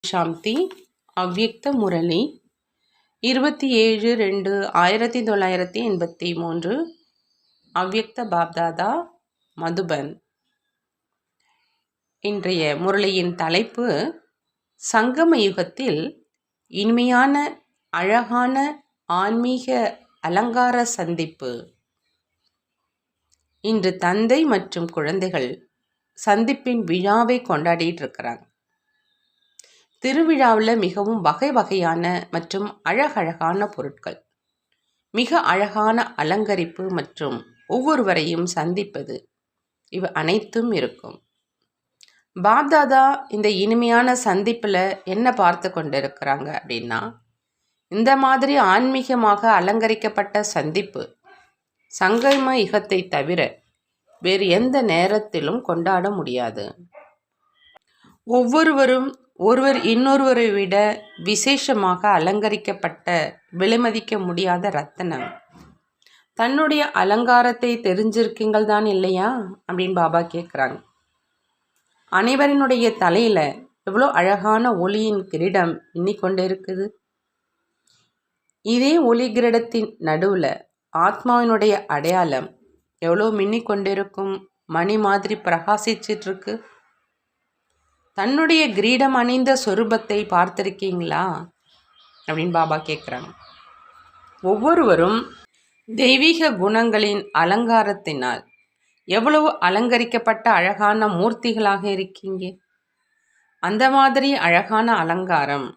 சாந்தி அவ்யக்த முரளி 27/2/1983 அவ்யக்த பாப்தாதா மதுபன். இன்றைய முரளியின் தலைப்பு சங்கம யுகத்தில் இனிமையான அழகான ஆன்மீக அலங்கார சந்திப்பு. இன்று தந்தை மற்றும் குழந்தைகள் சந்திப்பின் விழாவை கொண்டாடிட்டு இருக்கிறாங்க. திருவிழாவில் மிகவும் வகை வகையான மற்றும் அழகழகான பொருட்கள், மிக அழகான அலங்கரிப்பு மற்றும் ஒவ்வொருவரையும் சந்திப்பது, இவை அனைத்தும் இருக்கும். பாப்தாதா இந்த இனிமையான சந்திப்பில் என்ன பார்த்து கொண்டு இருக்கிறாங்க அப்படின்னா, இந்த மாதிரி ஆன்மீகமாக அலங்கரிக்கப்பட்ட சந்திப்பு சங்கம யுகத்தை தவிர வேறு எந்த நேரத்திலும் கொண்டாட முடியாது. ஒவ்வொருவரும் ஒருவர் இன்னொருவரை விட விசேஷமாக அலங்கரிக்கப்பட்ட விலைமதிக்க முடியாத ரத்தனம். தன்னுடைய அலங்காரத்தை தெரிஞ்சிருக்கீங்கள் தான் இல்லையா அப்படின்னு பாபா கேட்குறாங்க. அனைவரினுடைய தலையில் எவ்வளோ அழகான ஒளியின் கிரீடம் எண்ணிக்கொண்டு இருக்குது. இதே ஒளி கிரீடத்தின் நடுவில் ஆத்மாவினுடைய அடையாளம் எவ்வளோ மின்னிக்கொண்டிருக்கும், மணி மாதிரி பிரகாசிச்சிட்ருக்கு. தன்னுடைய கிரீடம் அணிந்த சொரூபத்தை பார்த்திருக்கீங்களா அப்படின்னு பாபா கேட்குறாங்க. ஒவ்வொருவரும் தெய்வீக குணங்களின் அலங்காரத்தினால் எவ்வளவு அலங்கரிக்கப்பட்ட அழகான மூர்த்திகளாக இருக்கீங்க. அந்த மாதிரி அழகான அலங்காரம்,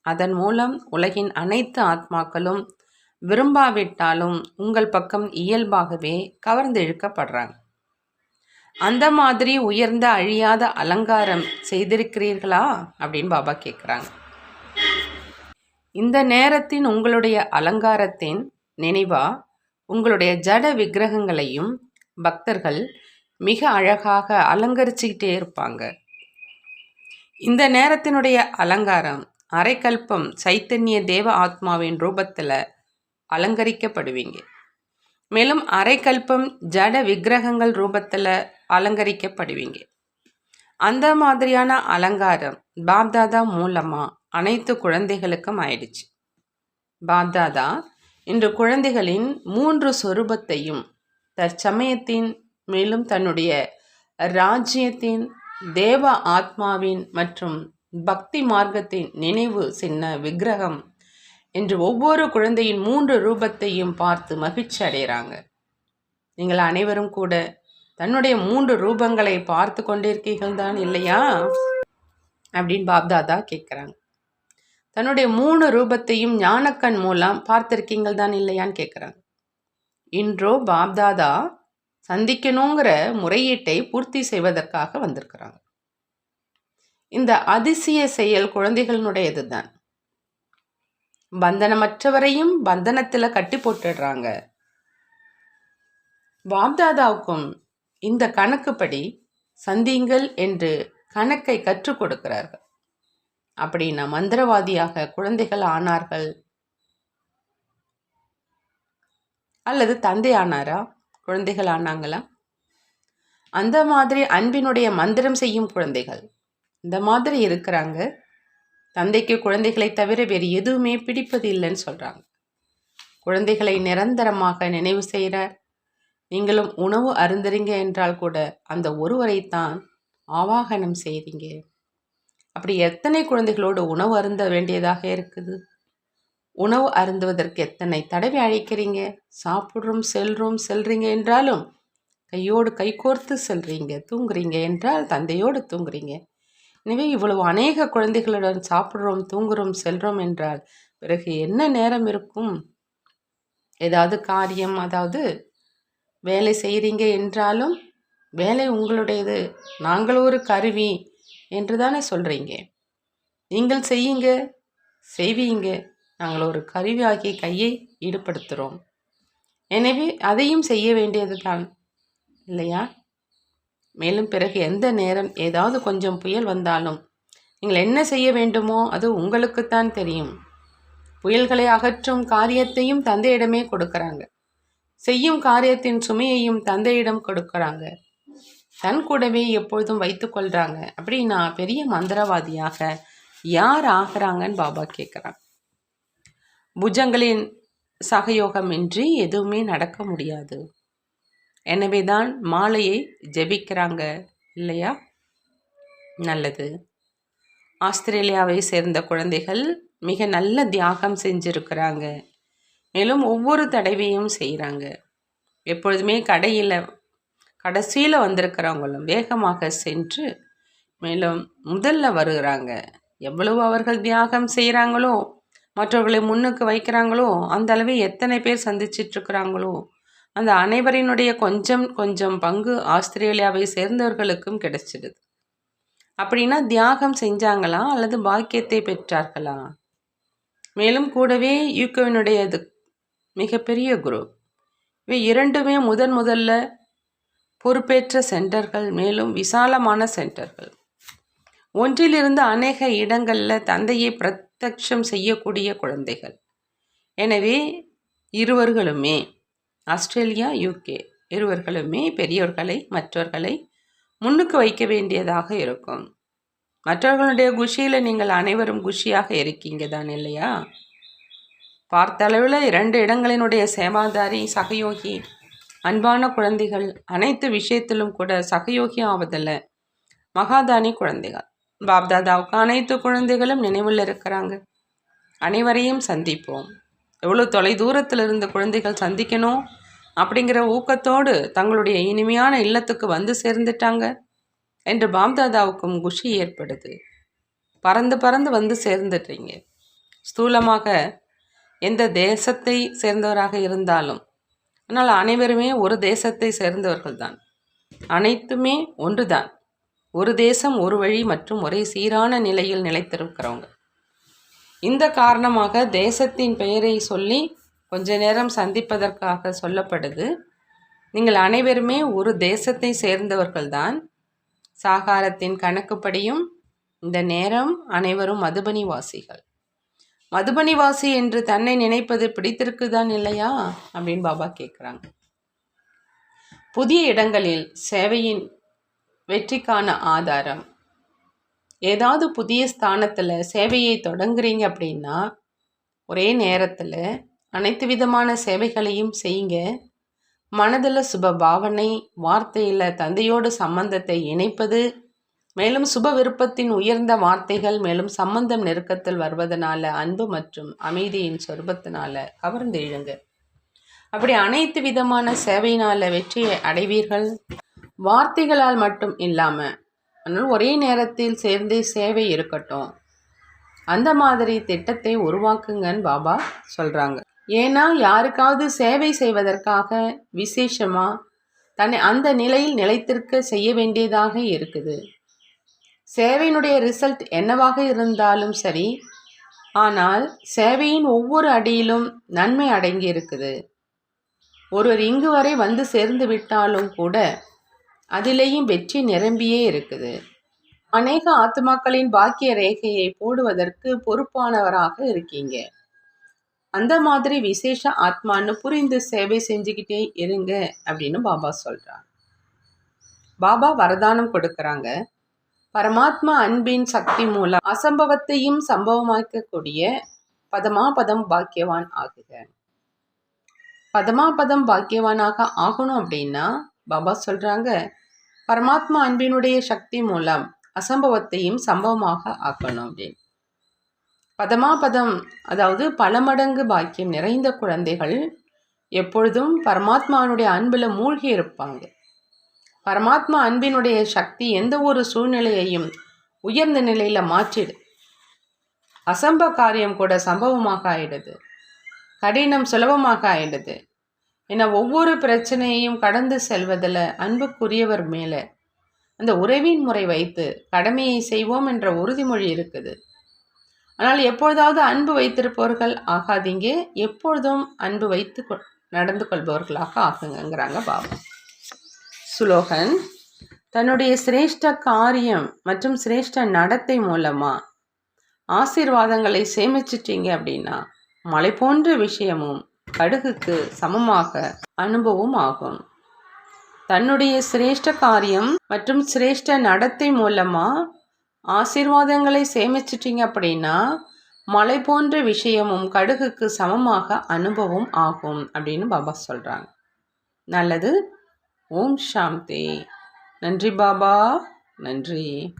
அதன் மூலம் உலகின் அனைத்து ஆத்மாக்களும் விரும்பாவிட்டாலும் உங்கள் பக்கம் இயல்பாகவே கவர்ந்து இழுக்கப்படுறாங்க. அந்த மாதிரி உயர்ந்த அழியாத அலங்காரம் செய்திருக்கிறீர்களா அப்படின்னு பாபா கேட்குறாங்க. இந்த நேரத்தின் உங்களுடைய அலங்காரத்தின் நினைவா உங்களுடைய ஜட விக்கிரகங்களையும் பக்தர்கள் மிக அழகாக அலங்கரிச்சுக்கிட்டே இருப்பாங்க. இந்த நேரத்தினுடைய அலங்காரம் அரைக்கல்பம் சைத்தன்ய தேவ ஆத்மாவின் ரூபத்தில் அலங்கரிக்கப்படுவீங்க. மேலும் அரைக்கல்பம் ஜட விக்கிரகங்கள் ரூபத்தில் அலங்கரிக்கப்படுவீங்க. அந்த மாதிரியான அலங்காரம் பாப்தாதா மூலமாக அனைத்து குழந்தைகளுக்கும் ஆயிடுச்சு. பாப்தாதா இன்று குழந்தைகளின் 3 சொரூபத்தையும் தற்சமயத்தின் மேலும் தன்னுடைய ராஜ்யத்தின் தேவ ஆத்மாவின் மற்றும் பக்தி மார்க்கத்தின் நினைவு சின்ன விக்கிரகம் என்று ஒவ்வொரு குழந்தையின் 3 ரூபத்தையும் பார்த்து மகிழ்ச்சி அடைகிறாங்க. நீங்கள் அனைவரும் கூட தன்னுடைய 3 ரூபங்களை பார்த்து கொண்டிருக்கீர்கள் தான் இல்லையா அப்படின்னு பாப்தாதா கேட்குறாங்க. தன்னுடைய 3 ரூபத்தையும் ஞானக்கண் மூலம் பார்த்திருக்கீங்கள் தான் இல்லையான்னு கேட்குறாங்க. இன்றோ பாப்தாதா சந்திக்கணுங்கிற முறையீட்டை பூர்த்தி செய்வதற்காக வந்திருக்கிறாங்க. இந்த அதிசய செயல் குழந்தைகளினுடையது தான். பந்தனமற்றவரையும் பந்தனத்தில் கட்டி போட்டுடுறாங்க. பாப்தாதாவுக்கும் இந்த கணக்குப்படி சந்திங்கள் என்று கணக்கை கற்றுக் கொடுக்கிறார்கள். அப்படின்னா மந்திரவாதியாக குழந்தைகள் ஆனார்கள் அல்லது தந்தை ஆனாரா, குழந்தைகள் ஆனாங்களா? அந்த மாதிரி அன்பினுடைய மந்திரம் செய்யும் குழந்தைகள் இந்த மாதிரி இருக்கிறாங்க. தந்தைக்கு குழந்தைகளை தவிர வேறு எதுவுமே பிடிப்பது இல்லைன்னு சொல்கிறாங்க. குழந்தைகளை நிரந்தரமாக நினைவு செய்கிறார். நீங்களும் உணவு அருந்துறீங்க என்றால் கூட அந்த ஒருவரைத்தான் ஆவாகனம் செய்கிறீங்க. அப்படி எத்தனை குழந்தைகளோடு உணவு அருந்த வேண்டியதாக இருக்குது? உணவு அருந்துவதற்கு எத்தனை தடவை அழைக்கிறீங்க? சாப்பிட்றோம் செல்றீங்க என்றாலும் கையோடு கைகோர்த்து செல்றீங்க. தூங்குறீங்க என்றால் தந்தையோடு தூங்குறீங்க. எனவே இவ்வளவு அநேக குழந்தைகளுடன் சாப்பிட்றோம், தூங்குறோம், செல்றோம் என்றால் பிறகு என்ன நேரம் இருக்கும்? ஏதாவது காரியம், அதாவது வேலை செய்கிறீங்க என்றாலும் வேலை உங்களுடையது, நாங்கள் ஒரு கருவி என்று தானே சொல்கிறீங்க. நீங்கள் செய்வீங்க, நாங்கள் ஒரு கருவியாகிய கையை ஈடுபடுத்துகிறோம். எனவே அதையும் செய்ய வேண்டியது தான் இல்லையா? மேலும் பிறகு எந்த நேரம் ஏதாவது கொஞ்சம் புயல் வந்தாலும் நீங்கள் என்ன செய்ய வேண்டுமோ அது உங்களுக்குத்தான் தெரியும். புயல்களை அகற்றும் காரியத்தையும் தந்தையிடமே கொடுக்குறாங்க. செய்யும் காரியத்தின் சுமையையும் தந்தையிடம் கொடுக்குறாங்க. தன் கூடவே எப்பொழுதும் வைத்து கொள்கிறாங்க. அப்படின்னா பெரிய மந்திரவாதியாக யார் ஆகிறாங்கன்னு பாபா கேட்குறாங்க. புஜங்களின் சகயோகமின்றி எதுவுமே நடக்க முடியாது. எனவே தான் மாலையை ஜெபிக்கிறாங்க இல்லையா? நல்லது. ஆஸ்திரேலியாவை சேர்ந்த குழந்தைகள் மிக நல்ல தியாகம் செஞ்சுருக்கிறாங்க. மேலும் ஒவ்வொரு தடவையும் செய்கிறாங்க. எப்பொழுதுமே கடைசியில் வந்திருக்கிறவங்களும் வேகமாக சென்று மேலும் முதல்ல வருகிறாங்க. எவ்வளவு அவர்கள் தியாகம் செய்கிறாங்களோ, மற்றவர்களை முன்னுக்கு வைக்கிறாங்களோ, அந்த அளவு எத்தனை பேர் சந்திச்சிட்ருக்கிறாங்களோ அந்த அனைவரினுடைய கொஞ்சம் கொஞ்சம் பங்கு ஆஸ்திரேலியாவை சேர்ந்தவர்களுக்கும் கிடைச்சிடுது. அப்படின்னா தியாகம் செஞ்சாங்களா அல்லது பாக்கியத்தை பெற்றார்களா? மேலும் கூடவே யூகோவினுடையது மிகப்பெரிய குரூப். இவை இரண்டுமே முதல்ல பொறுப்பேற்ற சென்டர்கள், மேலும் விசாலமான சென்டர்கள். ஒன்றிலிருந்து அநேக இடங்களில் தந்தையை பிரத்யட்சம் செய்யக்கூடிய குழந்தைகள். எனவே இருவர்களுமே, ஆஸ்திரேலியா யூகே இருவர்களுமே பெரியவர்களை மற்றவர்களை முன்னுக்கு வைக்க வேண்டியதாக இருக்கும். மற்றவர்களுடைய குஷியில் நீங்கள் அனைவரும் குஷியாக இருக்கீங்க தான் இல்லையா? பார்த்தளவில் 2 இடங்களினுடைய சேவாதாரி, சகயோகி, அன்பான குழந்தைகள், அனைத்து விஷயத்திலும் கூட சகயோகி ஆவதில் மகாதானி குழந்தைகள். பாப்தாதாவுக்கு அனைத்து குழந்தைகளும் நினைவில் இருக்கிறாங்க. அனைவரையும் சந்திப்போம். எவ்வளோ தொலை தூரத்தில் இருந்த குழந்தைகள் சந்திக்கணும் அப்படிங்கிற ஊக்கத்தோடு தங்களுடைய இனிமையான இல்லத்துக்கு வந்து சேர்ந்துட்டாங்க என்று பாப்தாதாவுக்கும் குஷி ஏற்படுது. பறந்து பறந்து வந்து சேர்ந்துட்டீங்க. ஸ்தூலமாக எந்த தேசத்தை சேர்ந்தவராக இருந்தாலும், ஆனால் அனைவருமே ஒரு தேசத்தை சேர்ந்தவர்கள் தான். அனைத்துமே ஒன்று தான். ஒரு தேசம், ஒரு வழி மற்றும் ஒரே சீரான நிலையில் நிலைத்திருக்கிறவங்க. இந்த காரணமாக தேசத்தின் பெயரை சொல்லி கொஞ்ச நேரம் சந்திப்பதற்காக சொல்லப்படுது. நீங்கள் அனைவருமே ஒரு தேசத்தை சேர்ந்தவர்கள்தான். சாகாரத்தின் கணக்குப்படியும் இந்த நேரம் அனைவரும் மதுபனிவாசிகள். மதுபனிவாசி என்று தன்னை நினைப்பது பிடித்திருக்குதான் இல்லையா அப்படின்னு பாபா கேட்குறாங்க. புதிய இடங்களில் சேவையின் வெற்றிக்கான ஆதாரம். ஏதாவது புதிய ஸ்தானத்தில் சேவையை தொடங்குறீங்க அப்படின்னா ஒரே நேரத்தில் அனைத்து விதமான சேவைகளையும் செய்யுங்க. மனதில் சுப பாவனை, வார்த்தையில் தந்தையோடு சம்பந்தத்தை இணைப்பது, மேலும் சுப விருப்பத்தின் உயர்ந்த வார்த்தைகள், மேலும் சம்பந்தம் நெருக்கத்தில் வருவதனால அன்பு மற்றும் அமைதியின் சொரூபத்தினால கவர்ந்து இழுங்க. அப்படி அனைத்து விதமான சேவையினால் வெற்றியை அடைவீர்கள். வார்த்தைகளால் மட்டும் இல்லாமல், ஆனால் ஒரே நேரத்தில் சேர்ந்தே சேவை இருக்கட்டும், அந்த மாதிரி திட்டத்தை உருவாக்குங்கன்னு பாபா சொல்கிறாங்க. ஏன்னா யாருக்காவது சேவை செய்வதற்காக விசேஷமாக தன்னை அந்த நிலையில் நிலைத்திருக்க செய்ய வேண்டியதாக இருக்குது. சேவையினுடைய ரிசல்ட் என்னவாக இருந்தாலும் சரி, ஆனால் சேவையின் ஒவ்வொரு அடியிலும் நன்மை அடங்கி இருக்குது. ஒருவர் இங்கு வரை வந்து சேர்ந்து விட்டாலும் கூட அதிலேயும் வெற்றி நிரம்பியே இருக்குது. அநேக ஆத்மாக்களின் பாக்கிய ரேகையை போடுவதற்கு பொறுப்பானவராக இருக்கீங்க. அந்த மாதிரி விசேஷ ஆத்மான்னு புரிந்து சேவை செஞ்சுக்கிட்டே இருங்க அப்படின்னு பாபா சொல்கிறார். பாபா வரதானம் கொடுக்குறாங்க. பரமாத்மா அன்பின் சக்தி மூலம் அசம்பவத்தையும் சம்பவமாக்கக்கூடிய பதமாபதம் பாக்கியவான் ஆகுக. பதமாபதம் பாக்கியவானாக ஆகணும் அப்படின்னா பாபா சொல்கிறாங்க, பரமாத்மா அன்பினுடைய சக்தி மூலம் அசம்பவத்தையும் சம்பவமாக ஆக்கணும் அப்படின்னு. பதமாபதம் அதாவது பல மடங்கு பாக்கியம் நிறைந்த குழந்தைகள் எப்பொழுதும் பரமாத்மானுடைய அன்பில் மூழ்கி இருப்பாங்க. பரமாத்மா அன்பினுடைய சக்தி எந்த ஒரு சூழ்நிலையையும் உயர்ந்த நிலையில் மாற்றிடு. அசம்ப காரியம் கூட சம்பவமாக ஆயிடுது. கடினம் சுலபமாக ஆயிடுது. ஏன்னா ஒவ்வொரு பிரச்சனையையும் கடந்து செல்வதில் அன்புக்குரியவர் மேலே அந்த உறவின் முறை வைத்து கடமையை செய்வோம் என்ற உறுதிமொழி இருக்குது. ஆனால் எப்பொழுதாவது அன்பு வைத்திருப்பவர்கள் ஆகாதீங்க, எப்பொழுதும் அன்பு வைத்து நடந்து கொள்பவர்களாக ஆகுங்கிறாங்க பாபா. சுலோகன் தன்னுடைய சிரேஷ்ட காரியம் மற்றும் சிரேஷ்ட நடத்தை மூலமாக ஆசீர்வாதங்களை சேமிச்சிட்டீங்க அப்படின்னா மலை போன்ற விஷயமும் கடுகுக்கு சமமாக அனுபவம் ஆகும். தன்னுடைய சிரேஷ்ட காரியம் மற்றும் சிரேஷ்ட நடத்தை மூலமாக ஆசீர்வாதங்களை சேமிச்சிட்டிங்க அப்படின்னா மலை போன்ற விஷயமும் கடுகுக்கு சமமாக அனுபவம் ஆகும் அப்படின்னு பாபா சொல்கிறாங்க. நல்லது. ஓம் சாந்தி. நன்றி பாபா, நன்றி.